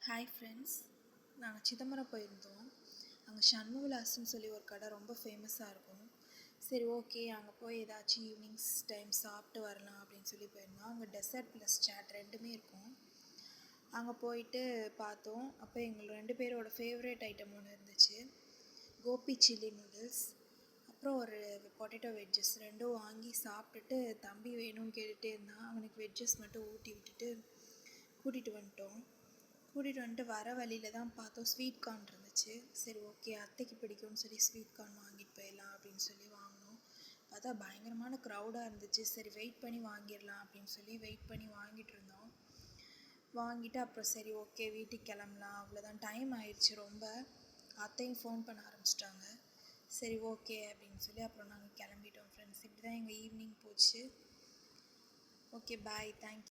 Hi friends, நாங்கள் சிதம்பரம் போயிருந்தோம். அங்கே சண்முகவிலாஸ்ன்னு சொல்லி ஒரு கடை ரொம்ப ஃபேமஸாக இருக்கும். சரி, ஓகே, அங்கே போய் ஏதாச்சும் ஈவினிங்ஸ் டைம் சாப்பிட்டு வரலாம் அப்படின்னு சொல்லி போயிருந்தோம். அங்கே டெசர்ட் ப்ளஸ் சாட் ரெண்டுமே இருக்கும். அங்கே போயிட்டு பார்த்தோம். அப்போ எங்கள் 2 பேரோட ஃபேவரட் ஐட்டம் ஒன்று இருந்துச்சு, கோபி சில்லி நூடுல்ஸ். அப்புறம் ஒரு பொட்டேட்டோ வெஜ்ஜஸ் ரெண்டும் வாங்கி சாப்பிட்டுட்டு தம்பி வேணும்னு கேட்டுகிட்டே இருந்தான். அவனுக்கு வெஜ்ஜஸ் மட்டும் ஊட்டி விட்டுட்டு கூட்டிகிட்டு வந்துட்டு வர வழியில் தான் பார்த்தோம் ஸ்வீட் கார்ன் இருந்துச்சு. சரி, ஓகே, அத்தைக்கு பிடிக்கும்னு சொல்லி ஸ்வீட் கார்ன் வாங்கிட்டு போயிடலாம் அப்படின்னு சொல்லி வாங்கினோம். பார்த்தா பயங்கரமான க்ரௌடாக இருந்துச்சு. சரி, வெயிட் பண்ணி வாங்கிடலாம் அப்படின்னு சொல்லி வெயிட் பண்ணி வாங்கிட்டு இருந்தோம். வாங்கிட்டு அப்புறம் சரி, ஓகே, வீட்டுக்கு கிளம்பலாம், அவ்வளோதான், டைம் ஆயிடுச்சு ரொம்ப. அத்தையும் ஃபோன் பண்ண ஆரம்பிச்சிட்டாங்க. சரி, ஓகே அப்படின்னு சொல்லி அப்புறம் நாங்கள் கிளம்பிட்டோம் ஃப்ரெண்ட்ஸ். இப்படி தான் எங்கள் ஈவினிங் போச்சு. ஓகே, பாய், தேங்க்யூ.